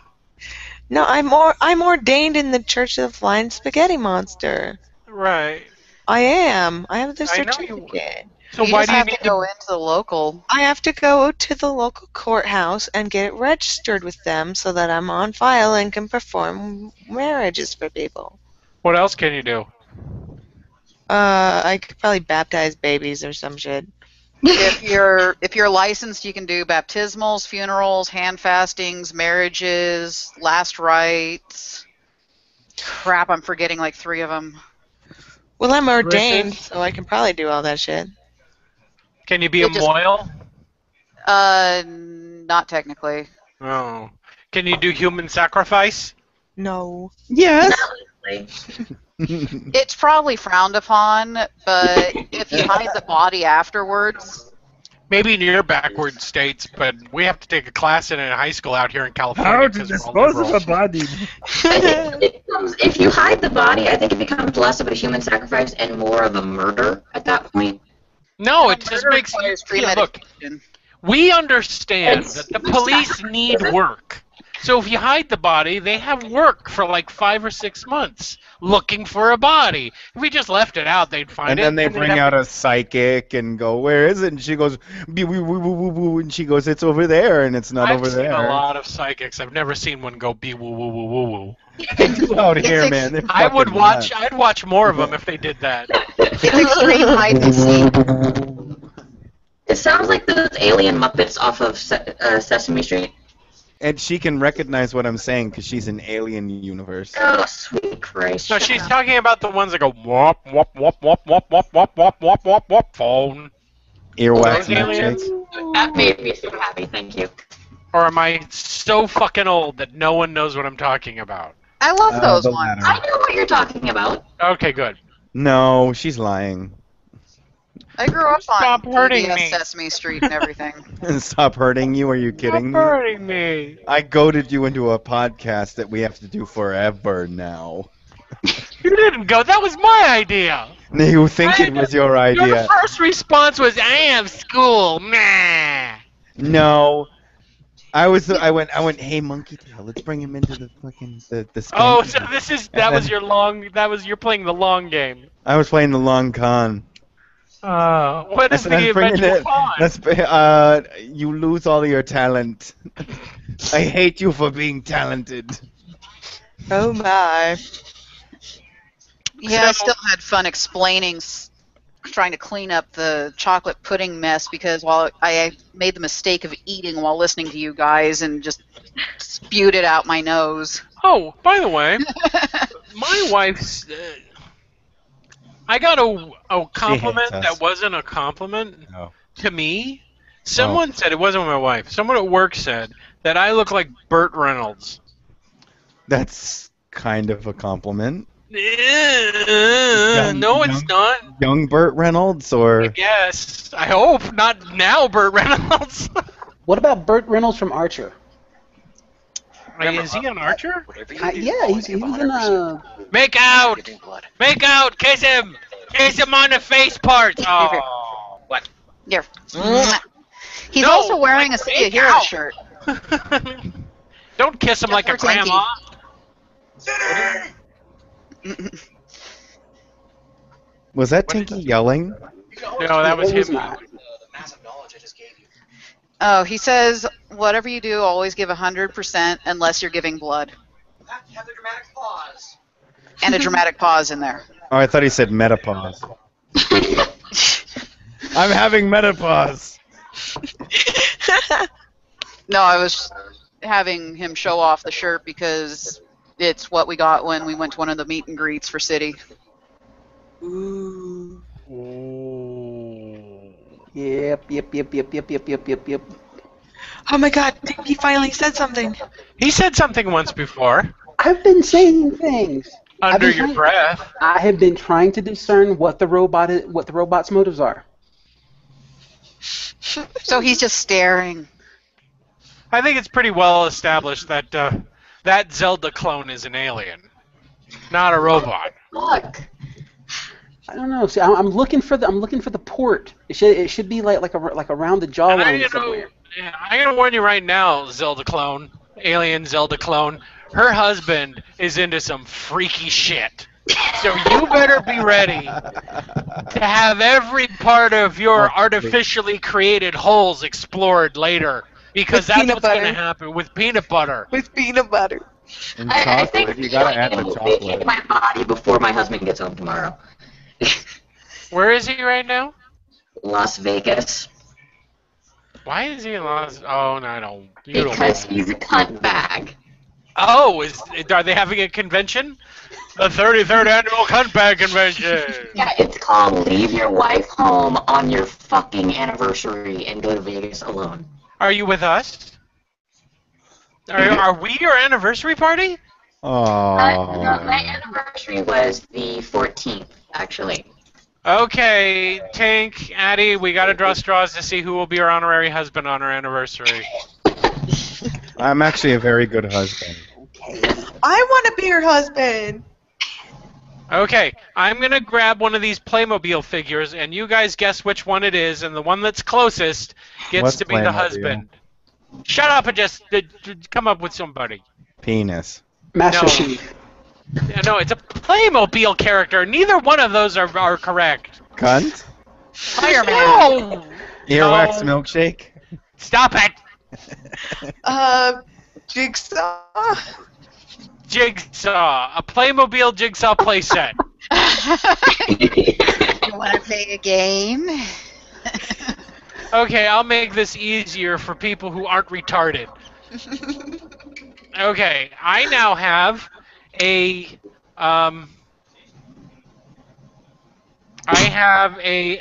No, I'm ordained in the Church of the Flying Spaghetti Monster. Right. I am. I have the I know you- certificate. So You why just do you have need to go into the local. I have to go to the local courthouse and get it registered with them so that I'm on file and can perform marriages for people. What else can you do? I could probably baptize babies or some shit. If you're licensed, you can do baptismals, funerals, hand fastings, marriages, last rites. Crap, I'm forgetting like 3 of them. Well, I'm ordained, Versus- so I can probably do all that shit. Can you be It a just- moil? Not technically. Oh. Can you do human sacrifice? No. Yes. It's probably frowned upon, but if you hide the body afterwards, Maybe in your backward states, but we have to take a class in high school out here in California. How to 'cause we're all dispose of a liberals. body? If you hide the body, I think it becomes less of a human sacrifice and more of a murder at that point. No, it just murder makes requires yeah, look. premeditation. We understand It's- that the police need work. So if you hide the body, they have work for like 5 or 6 months looking for a body. If we just left it out, they'd find And it. then they and they'd bring have out a psychic and go, "Where is it?" And she goes, "Bee woo woo woo woo woo," and she goes, "It's over there," and it's not I've over seen there. a lot of psychics. I've never seen one go bee woo woo woo woo woo. Out here, It's man. They're I would fucking watch. nuts. I'd watch more of them if they did that. It's extreme hide and seek. It sounds like those alien Muppets off of Sesame Street. And she can recognize what I'm saying because she's in Alien universe. Oh, sweet Christ. No, shut she's up. talking about the ones that go wop wop wop wop wop wop wop wop wop wop wop phone. Earwax Those aliens? milkshakes. That made me so happy, thank you. Or am I so fucking old that no one knows what I'm talking about? I love those the ones. latter. I know what you're talking about. Okay, good. No, she's lying. I grew up Stop on hurting PBS me. Sesame Street and everything. Stop hurting you. Are you kidding me? Stop hurting me. I goaded you into a podcast that we have to do forever now. You didn't go. That was my idea. You think it was your Your idea? first response was, "I have school." Meh. No. I went, hey, Monkey Tail, let's bring him into the fucking the Oh, skank. so this is And then you're playing the long game. I was playing the long con. What I is said, the let's bring it eventual in. con? You lose all your talent. I hate you for being talented. Oh my. Yeah, I So- still had fun explaining, trying to clean up the chocolate pudding mess because while I made the mistake of eating while listening to you guys and just spewed it out my nose. Oh, by the way, my wife's. I got a compliment us. that wasn't a compliment No. to me. Someone said, it wasn't my wife, someone at work said that I look like Burt Reynolds. That's kind of a compliment. No, it's not. Young Burt Reynolds, or I guess. I hope. Not now, Burt Reynolds. What about Burt Reynolds from Archer? Is he an Archer? Yeah, he was in a. Make out! Make out! Kiss him! Kiss him on the face parts! Oh. What? Here. He's No, also wearing a like, City of make Heroes out. shirt. Don't kiss him like a Poor Tinky. grandma. was that Tinky yelling? No, that was It was him. not. Oh, he says, whatever you do, always give 100% unless you're giving blood. Have the dramatic pause. And a dramatic pause in there. Oh, I thought he said menopause. I'm having menopause. No, I was having him show off the shirt because it's what we got when we went to one of the meet and greets for City. Ooh. Yep. Oh my god, he finally said something. He said something once before, I've been saying things. under been your trying- breath. I have been trying to discern what the robot's motives are. So he's just staring. I think it's pretty well established that that Zelda clone is an alien, not a robot. Look. I don't know. See, I'm looking for the port. It should be like around the And jawline somewhere. I'm gonna warn you right now, Zelda clone, alien Zelda clone. Her husband is into some freaky shit. So you better be ready to have every part of your artificially created holes explored later, because With that's peanut what's going to butter. happen with peanut butter. With peanut butter. And I think chocolate, you gotta add the it'll chocolate. vacate my body before my husband gets home tomorrow. Where is he right now? Las Vegas. Why is he in Los? Oh, no, I don't. You don't Because know. he's a cunt bag. Oh, are they having a convention? The 33rd annual cunt bag convention. Yeah, it's called Leave Your Wife Home on Your Fucking Anniversary and Go to Vegas Alone. Are you with us? Are we your anniversary party? Oh. No, my anniversary was the 14th, actually. Okay, Tank, Addie, we gotta draw straws to see who will be our honorary husband on our anniversary. I'm actually a very good husband. I want to be your husband. Okay, I'm gonna grab one of these Playmobil figures, and you guys guess which one it is, and the one that's closest gets What's to be the Playmobil? husband. Shut up and just come up with somebody. Penis. Master No. Chief. No, it's a Playmobil character. Neither one of those are correct. Cunt? Fireman. No! Earwax No. milkshake? Stop it! Jigsaw. Jigsaw. A Playmobil Jigsaw playset. You want to play a game? Okay, I'll make this easier for people who aren't retarded. Okay, I now have a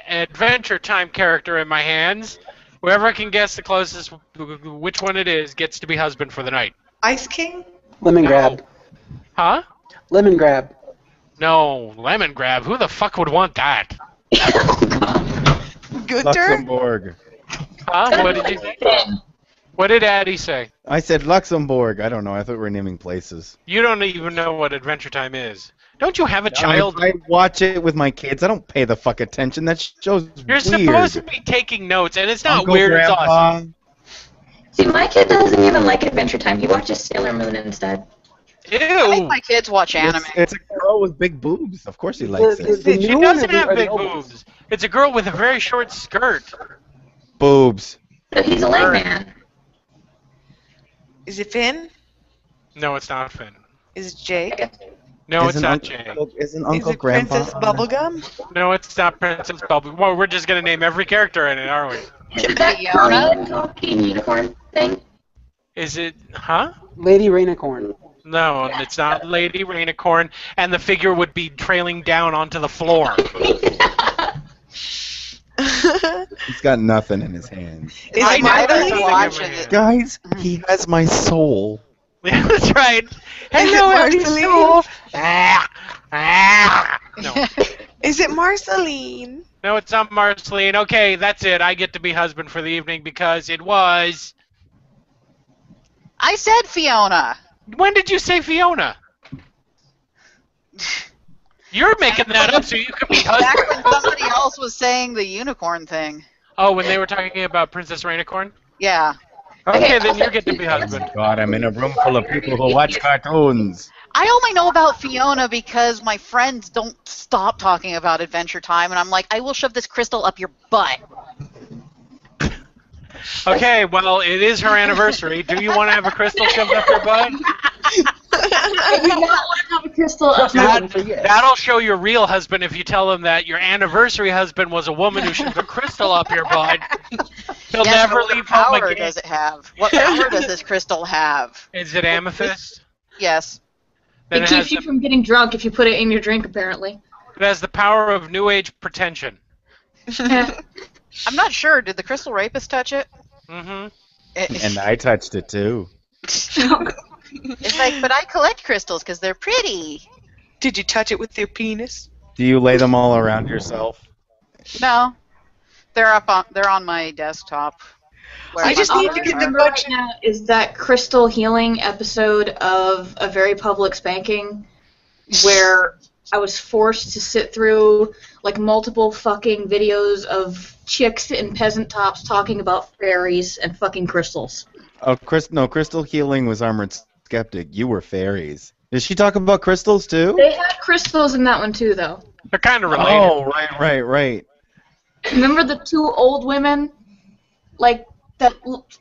Adventure Time character in my hands. Whoever can guess the closest, which one it is, gets to be husband for the night. Ice King. Lemon No. grab. Huh? Lemon grab. No, lemon grab. Who the fuck would want that? Good turn. Luxembourg. Huh? What did you say? What did Addie say? I said Luxembourg. I don't know. I thought we were naming places. You don't even know what Adventure Time is. Don't you have a child? I watch it with my kids. I don't pay the fuck attention. That show's You're weird. supposed to be taking notes, and it's not Uncle weird. It's Grandpa, awesome. See, my kid doesn't even like Adventure Time. He watches Sailor Moon instead. I Ew. make my kids watch anime. It's a girl with big boobs. Of course he likes it. The She new one doesn't or the- have or the big old one? boobs. It's a girl with a very short skirt. Boobs. So he's a leg man. Is it Finn? No, it's not Finn. Is it Jake? No, it's Isn't not Uncle- Jay. Isn't Is Uncle it Grandpa? Princess Bubblegum? No, it's not Princess Bubble. Well, we're just gonna name every character in it, aren't we? Is that Fiona? Korean talking unicorn thing? Is it? Huh? Lady Rainicorn. No, it's not Lady Rainicorn, and the figure would be trailing down onto the floor. He's got nothing in his hands. Is I it know I'd that's have to Marceline? watch something in my it. head. Guys, he has my soul. Yeah, that's right. Is Hello, it everyone. Marceline? No, Is it Marceline? no, it's not Marceline. Okay, that's it. I get to be husband for the evening because it was. I said Fiona. When did you say Fiona? You're making that up so you could be Back husband. when somebody else was saying the unicorn thing. Oh, when they were talking about Princess Rainicorn? Yeah. Okay, then you get to be husband. God, I'm in a room full of people who watch cartoons. I only know about Fiona because my friends don't stop talking about Adventure Time, and I'm like, I will shove this crystal up your butt. Okay, well, it is her anniversary. Do you want to have a crystal shoved up your butt? I do not want to have a crystal up That, my that'll show your real husband if you tell him that your anniversary husband was a woman who shoved a crystal up your butt. He'll Yes, never but leave what home power again. does it have? What power does this crystal have? Is it amethyst? Yes. Then It it has, keeps you the, from getting drunk if you put it in your drink, apparently. it has the power of new age pretension. I'm not sure. Did the crystal rapist touch it? Mm-hmm. And I touched it too. It's like, but I collect crystals because they're pretty. Did you touch it with your penis? Do you lay them all around yourself? No, they're on my desktop. where I my just All need I to get the remember bunch right now is that crystal healing episode of A Very Public Spanking where I was forced to sit through like multiple fucking videos of chicks in peasant tops talking about fairies and fucking crystals. Oh, no, Crystal Healing was Armored Skeptic. You were fairies. Did she talk about crystals too? They had crystals in that one too, though. They're kind of related. Oh, right. Remember the two old women, like that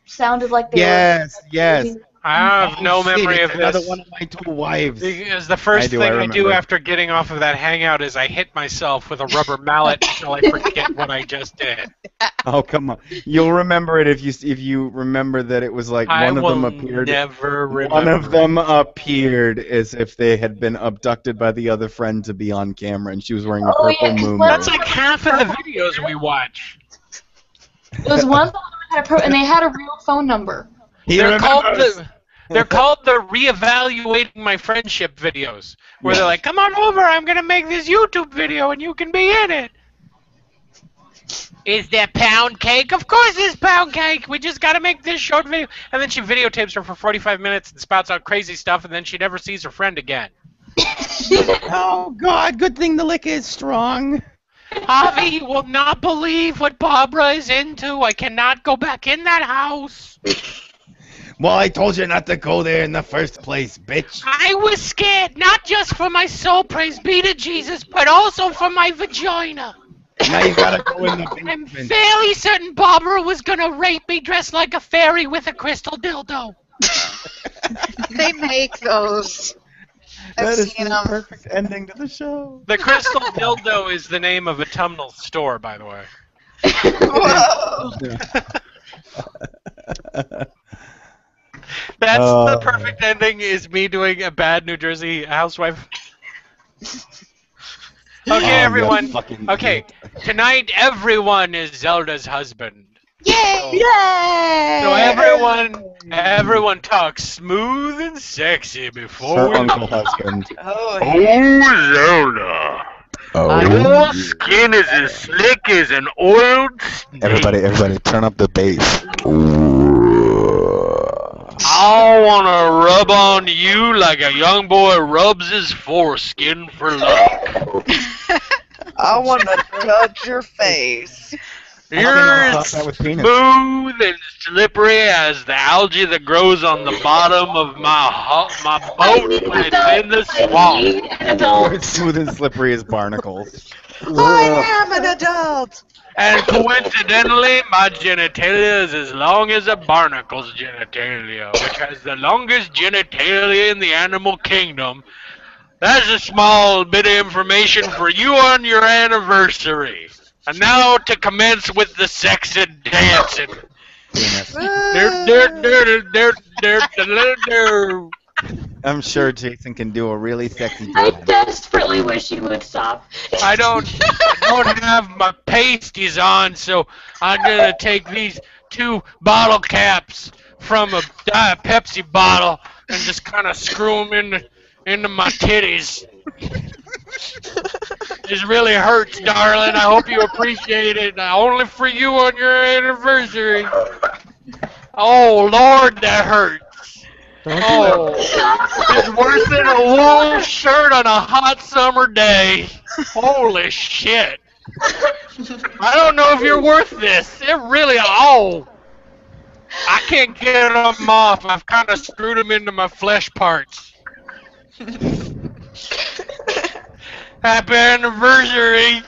sounded like they Yes. were. I have no Shit, memory it's of another this. one of my two wives. Because the first I do, thing I I do remember. after getting off of that hangout is I hit myself with a rubber mallet until I forget what I just did. Oh, come on. You'll remember it if you remember that it was like I one of will them appeared. never remember. One of them appeared as if they had been abducted by the other friend to be on camera, and she was wearing a Oh, purple yeah, 'cause moon. one- That's like half of the videos we watch. It was one of them that had and they had a real phone number. He They're called remembers. they're called the reevaluating my friendship videos, where they're like, "Come on over, I'm gonna make this YouTube video, and you can be in it." Is there pound cake? Of course there's pound cake. We just gotta make this short video. And then she videotapes her for 45 minutes and spouts out crazy stuff, and then she never sees her friend again. Oh God! Good thing the liquor is strong. Javi, you will not believe what Barbara is into. I cannot go back in that house. Well, I told you not to go there in the first place, bitch. I was scared, not just for my soul, praise be to Jesus, but also for my vagina. Now you gotta go in the I'm basement. fairly certain Barbara was gonna rape me dressed like a fairy with a crystal dildo. They make those. That I've is seen the them. perfect ending to the show. The crystal dildo is the name of a Tumnell store, by the way. Whoa! That's Oh. the perfect ending, is me doing a bad New Jersey housewife. Okay, Oh, everyone. you fucking Okay, idiot. tonight everyone is Zelda's husband. Yay! Yay! So everyone talks smooth and sexy before Her we uncle husband. Oh, Zelda. Your skin is as slick as an oiled snake. Everybody, turn up the bass. I wanna rub on you like a young boy rubs his foreskin for luck. I want to touch your face. You're even as thought that with penis. smooth and slippery as the algae that grows on the bottom of my boat when it's in the swamp. You're as smooth and slippery as barnacles. I am an adult. And coincidentally, my genitalia is as long as a barnacle's genitalia, which has the longest genitalia in the animal kingdom. That's a small bit of information for you on your anniversary. And now to commence with the sex and dancing. Penis. I'm sure Jason can do a really sexy I dance. desperately wish you would stop. I don't have my pasties on, so I'm gonna take these 2 bottle caps from a Diet Pepsi bottle and just kind of screw them into my titties. This really hurts, darling. I hope you appreciate it. Only for you on your anniversary. Oh Lord, that hurts. Oh, it's worse than a wool shirt on a hot summer day. Holy shit. I don't know if you're worth this. It really, oh. I can't get them off. I've kind of screwed them into my flesh parts. Happy anniversary.